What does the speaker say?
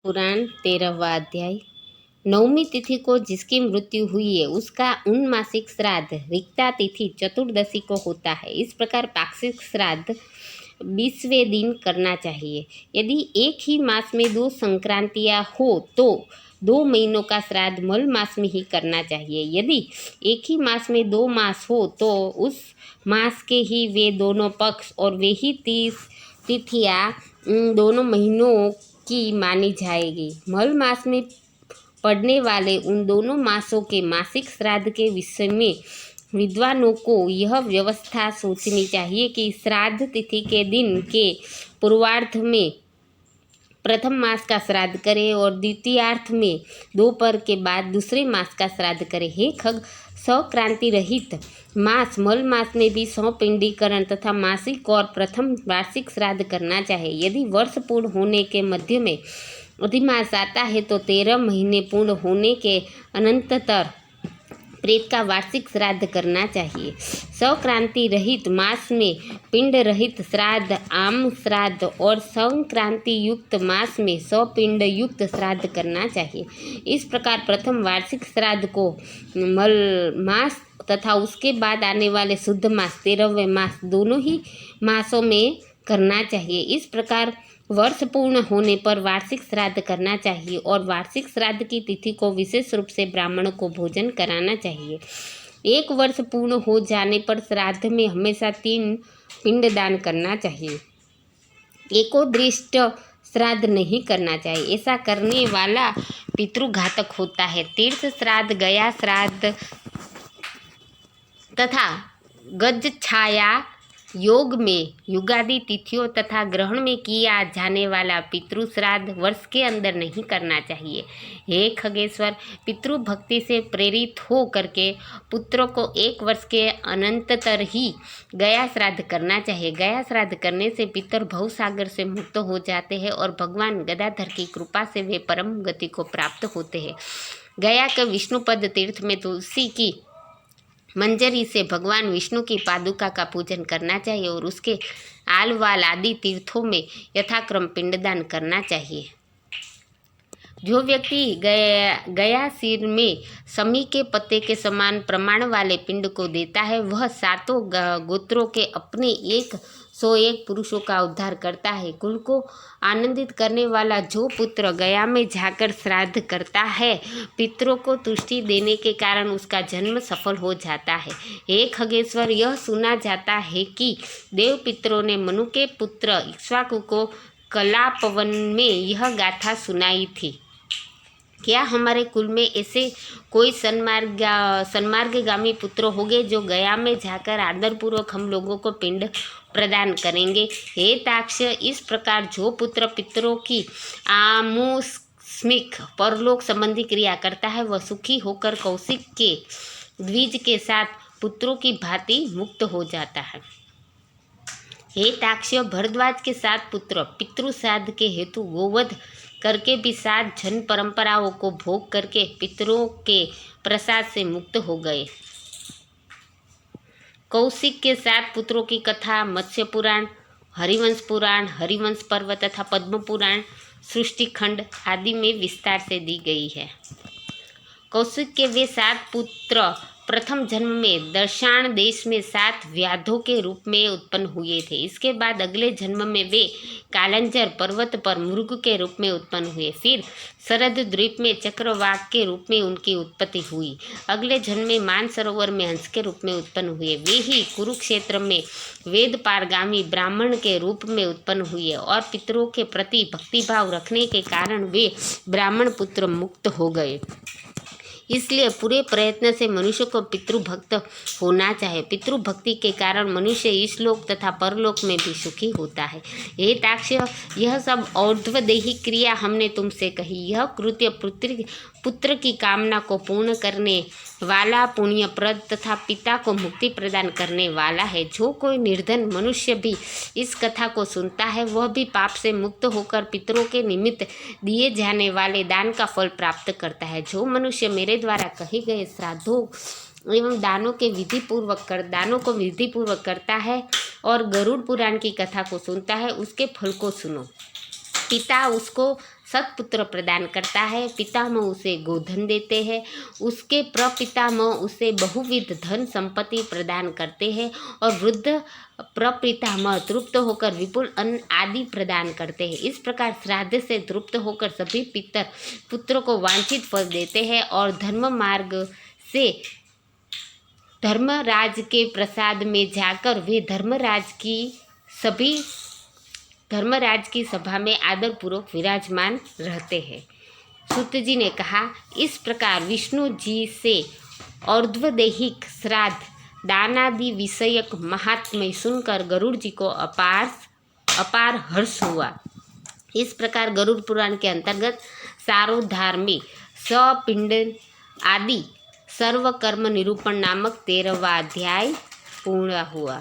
पुराण 13वां अध्याय। नवमी तिथि को जिसकी मृत्यु हुई है उसका उनमासिक श्राद्ध रिक्ता तिथि चतुर्दशी को होता है। इस प्रकार पाक्षिक श्राद्ध 20वें दिन करना चाहिए। यदि एक ही मास में 2 संक्रांतियां हो तो 2 महीनों का श्राद्ध मल मास में ही करना चाहिए। यदि एक ही मास में 2 मास हो तो उस मास के ही वे दोनों पक्ष और वे ही 30 तिथियां दोनों महीनों की मानी जाएगी। मल मास में पड़ने वाले उन दोनों मासों के मासिक श्राद्ध के विषय में विद्वानों को यह व्यवस्था सोचनी चाहिए कि श्राद्ध तिथि के दिन के पूर्वार्ध में प्रथम मास का श्राद्ध करे और द्वितीयार्थ में दोपहर के बाद दूसरे मास का श्राद्ध करे। हे खग, संक्रांति रहित मास मल मास में भी सौपिंडीकरण तथा मासिक और प्रथम वार्षिक श्राद्ध करना चाहिए। यदि वर्ष पूर्ण होने के मध्य में अधिमास आता है तो 13 महीने पूर्ण होने के अनंतर प्रेत का वार्षिक श्राद्ध करना चाहिए। संक्रांति रहित मास में पिंड रहित श्राद्ध आम श्राद्ध और संक्रांति युक्त मास में सपिंड युक्त श्राद्ध करना चाहिए। इस प्रकार प्रथम वार्षिक श्राद्ध को मल मास तथा उसके बाद आने वाले शुद्ध मास 13वें मास दोनों ही मासों में करना चाहिए। इस प्रकार वर्ष पूर्ण होने पर वार्षिक श्राद्ध करना चाहिए और वार्षिक श्राद्ध की तिथि को विशेष रूप से ब्राह्मण को भोजन कराना चाहिए। 1 वर्ष पूर्ण हो जाने पर श्राद्ध में हमेशा 3 पिंडदान करना चाहिए। एकोदृष्ट श्राद्ध नहीं करना चाहिए, ऐसा करने वाला पितृघातक होता है। तीर्थ श्राद्ध, गया श्राद्ध तथा गज छाया योग में युगादि तिथियों तथा ग्रहण में किया जाने वाला पितृ श्राद्ध वर्ष के अंदर नहीं करना चाहिए। हे खगेश्वर, पितृ भक्ति से प्रेरित हो करके पुत्रों को 1 वर्ष के अनंतर ही गया श्राद्ध करना चाहिए। गया श्राद्ध करने से पितर भवसागर से मुक्त हो जाते हैं और भगवान गदाधर की कृपा से वे परम गति को प्राप्त होते हैं। गया के विष्णुपद तीर्थ में तुलसी की मंजरी से भगवान विष्णु की पादुका का पूजन करना चाहिए और उसके आलवाल आदि तीर्थों में यथाक्रम पिंडदान करना चाहिए। जो व्यक्ति गया सिर में समी के पत्ते के समान प्रमाण वाले पिंड को देता है वह 7 गोत्रों के अपने 101 पुरुषों का उद्धार करता है। कुल को आनंदित करने वाला जो पुत्र गया में जाकर श्राद्ध करता है पितरों को तुष्टि देने के कारण उसका जन्म सफल हो जाता है। हे खगेश्वर, यह सुना जाता है कि देव पितरों ने मनु के पुत्र इक्ष्वाकु को कलापवन में यह गाथा सुनाई थी। क्या हमारे कुल में ऐसे कोई सन्मार्गगामी पुत्र होंगे जो गया में जाकर आदरपूर्वक हम लोगों को पिंड प्रदान करेंगे? हे ताक्ष, इस प्रकार जो पुत्र पितरों की आमुष्मिक परलोक संबंधी क्रिया करता है वह सुखी होकर कौशिक के द्विज के साथ पुत्रों की भांति मुक्त हो जाता है। हे ताक्ष, भरद्वाज के 7 पुत्र पितृ श्राद्ध के हेतु गोवध करके भी 7 जन परंपराओं को भोग करके पितरों के प्रसाद से मुक्त हो गए। कौशिक के 7 पुत्रों की कथा मत्स्य पुराण, हरिवंश पुराण, हरिवंश पर्व तथा पद्म पुराण, सृष्टि खंड आदि में विस्तार से दी गई है। कौशिक के वे 7 पुत्र प्रथम जन्म में दर्शान देश में 7 व्याधों के रूप में उत्पन्न हुए थे। इसके बाद अगले जन्म में वे कालंजर पर्वत पर मृग के रूप में उत्पन्न हुए। फिर शरद द्वीप में चक्रवाक के रूप में उनकी उत्पत्ति हुई। अगले जन्म में मानसरोवर में हंस के रूप में उत्पन्न हुए। वे ही कुरुक्षेत्र में वेद पारगामी ब्राह्मण के रूप में उत्पन्न हुए और पितरों के प्रति भक्तिभाव रखने के कारण वे ब्राह्मण पुत्र मुक्त हो गए। इसलिए पूरे प्रयत्न से मनुष्य को पितृभक्त होना चाहिए। पितृभक्ति के कारण मनुष्य इस लोक तथा परलोक में भी सुखी होता है। हे ताक्ष, यह सब और्ध्वदेही क्रिया हमने तुमसे कही। यह कृत्य पुत्र की कामना को पूर्ण करने वाला पुण्यप्रद तथा पिता को मुक्ति प्रदान करने वाला है। जो कोई निर्धन मनुष्य भी इस कथा को सुनता है वह भी पाप से मुक्त होकर पितरों के निमित्त दिए जाने वाले दान का फल प्राप्त करता है। जो मनुष्य मेरे द्वारा कहे गए श्राद्धों एवं दानों को विधिपूर्वक करता है और गरुड़ पुराण की कथा को सुनता है उसके फल को सुनो। पिता उसको सत्पुत्र प्रदान करता है। पितामह उसे गोधन देते हैं, उसके प्रपितामह उसे बहुविध धन संपत्ति प्रदान करते हैं और वृद्ध प्रपितामह तृप्त होकर विपुल अन्न आदि प्रदान करते हैं। इस प्रकार श्राद्ध से तृप्त होकर सभी पितर पुत्र को वांछित फल देते हैं और धर्म मार्ग से धर्मराज के प्रसाद में जाकर वे धर्मराज की सभा में आदरपूर्वक विराजमान रहते हैं। सूत जी ने कहा, इस प्रकार विष्णु जी से और्ध्वदेहिक श्राद्ध दानादि विषयक महात्म्य सुनकर गरुड़ जी को अपार हर्ष हुआ। इस प्रकार गरुड़ पुराण के अंतर्गत सारोद्धार में सपिंड आदि सर्वकर्म निरूपण नामक 13वां अध्याय पूर्ण हुआ।